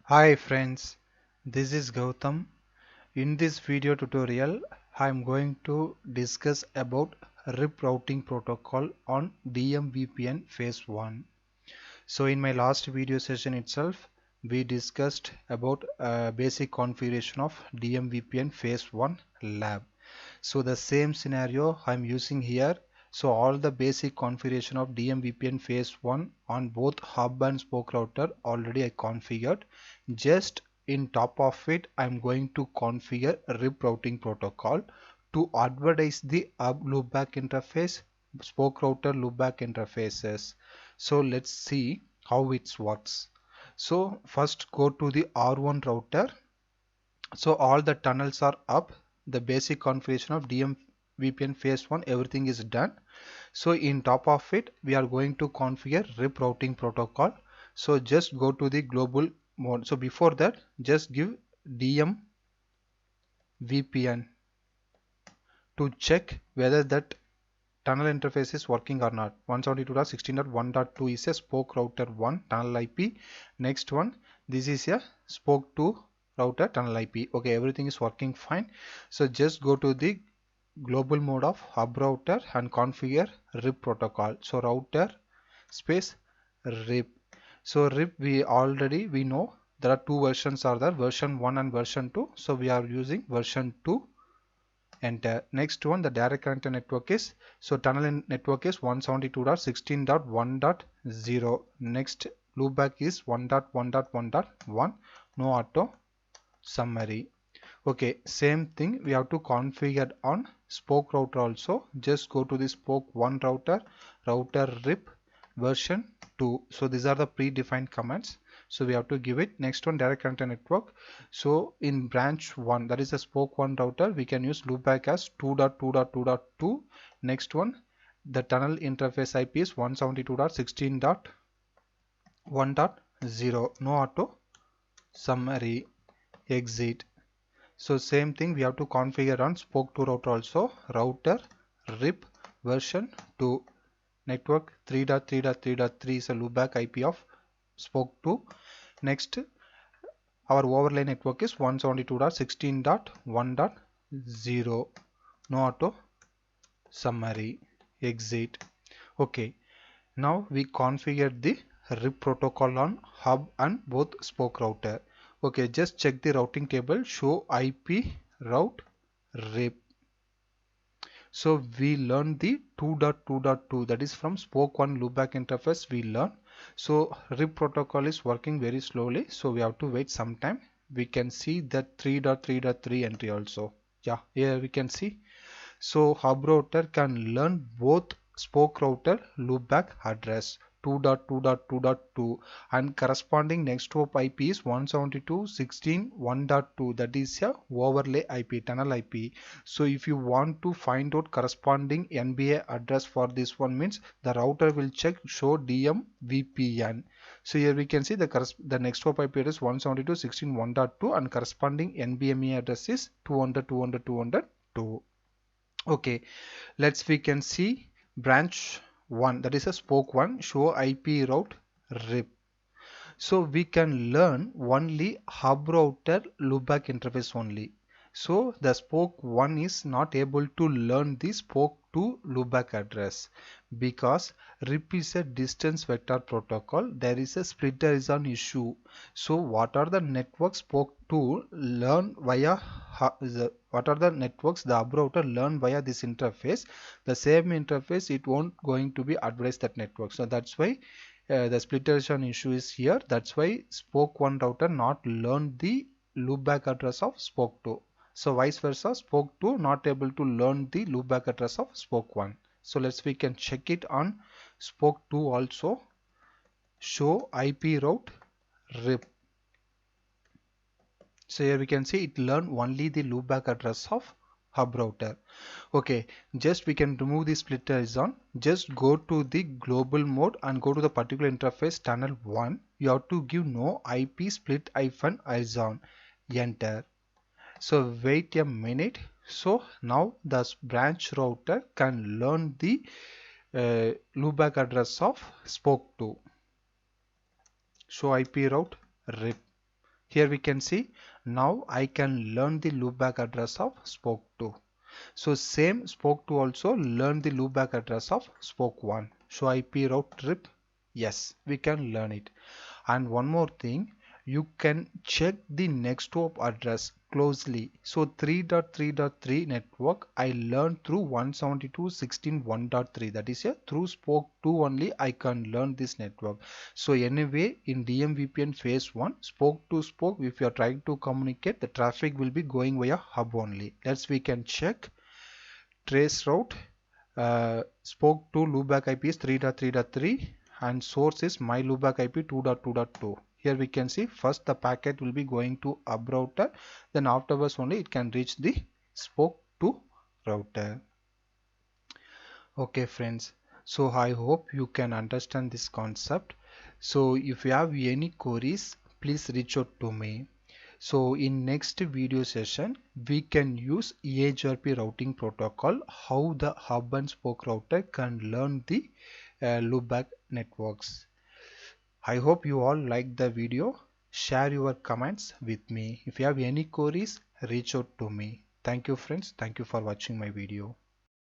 Hi friends, this is Gautam. In this video tutorial, I am going to discuss about RIP routing protocol on DMVPN Phase 1. So in my last video session itself, we discussed about basic configuration of DMVPN Phase 1 lab. So the same scenario I'm using here. So all the basic configuration of DMVPN Phase 1 on both hub and spoke router already I configured. Just in top of it, I'm going to configure a RIP routing protocol to advertise the hub loopback interface, spoke router loopback interfaces. So let's see how it works. So first go to the R1 router. So all the tunnels are up. The basic configuration of DMVPN Phase 1, everything is done. So in top of it, we are going to configure RIP routing protocol. So just go to the global mode. So before that, just give DMVPN to check whether that tunnel interface is working or not. 172.16.1.2 is a spoke router 1 tunnel IP. Next one, this is a spoke 2 router tunnel IP. Okay, everything is working fine. So just go to the global mode of hub router and configure RIP protocol. So router space RIP. So RIP we know there are two versions are there, version 1 and version 2. So we are using version 2. Enter. Next one, the direct connector network is, so tunnel network is 172.16.1.0. Next loopback is 1.1.1.1. No auto summary. Okay, same thing we have to configure on spoke router also. Just go to the spoke 1 router, router RIP version 2. So these are the predefined commands. So we have to give it. Next one, direct connector network. So in branch 1, that is a spoke 1 router, we can use loopback as 2.2.2.2. Next one, the tunnel interface IP is 172.16.1.0. No auto summary exit. So same thing we have to configure on spoke 2 router also. Router RIP version 2. Network 3.3.3.3 is a loopback IP of spoke 2. Next, our overlay network is 172.16.1.0. No auto summary exit. Okay, now we configured the RIP protocol on hub and both spoke router. Okay, just check the routing table, show IP route RIP. So we learned the 2.2.2, that is from spoke 1 loopback interface we learned. So RIP protocol is working very slowly, so we have to wait some time. We can see that 3.3.3 entry also. Yeah, here we can see. So hub router can learn both spoke router loopback address 2.2.2.2 and corresponding next hop IP is 172.16.1.2, that is a overlay IP, tunnel IP. So if you want to find out corresponding NBA address for this one, means the router will check show DMVPN. So here we can see the next hop IP address 172.16.1.2 and corresponding NBME address is 200.200.200.2. Okay, we can see branch 1, that is a spoke 1, show IP route RIP. So we can learn only hub router loopback interface only. So the spoke 1 is not able to learn the spoke 2 loopback address because RIP is a distance vector protocol. There is a split horizon issue. So what are the networks spoke 2 learn via what are the networks the hub router learn via this interface? The same interface it won't going to be advertised that network. So that's why the splittration issue is here. That's why spoke 1 router not learn the loopback address of spoke 2. So vice versa, spoke 2 not able to learn the loopback address of spoke 1. So we can check it on spoke 2 also. Show IP route RIP. So here we can see it learn only the loopback address of hub router. Okay, just we can remove the split horizon. Just go to the global mode and go to the particular interface tunnel 1. You have to give no IP split horizon. Enter. So wait a minute. So now the branch router can learn the loopback address of spoke 2. Show IP route RIP. Here we can see now I can learn the loopback address of spoke 2. So same spoke 2 also learn the loopback address of spoke 1. So IP route trip, yes, we can learn it. And one more thing, you can check the next hop address closely. So 3.3.3 network I learned through 172.16.1.3, that is here through spoke 2 only I can learn this network. So anyway, in DMVPN phase 1, spoke to spoke, if you are trying to communicate, the traffic will be going via hub only. We can check trace route. Spoke to loopback IP is 3.3.3 and source is my loopback IP 2.2.2. Here we can see first the packet will be going to hub router, then afterwards only it can reach the spoke to router. Okay friends, so I hope you can understand this concept. So if you have any queries, please reach out to me. So in next video session, we can use EHRP routing protocol, how the hub and spoke router can learn the loopback networks. I hope you all like the video. Share your comments with me. If you have any queries, reach out to me. Thank you friends. Thank you for watching my video.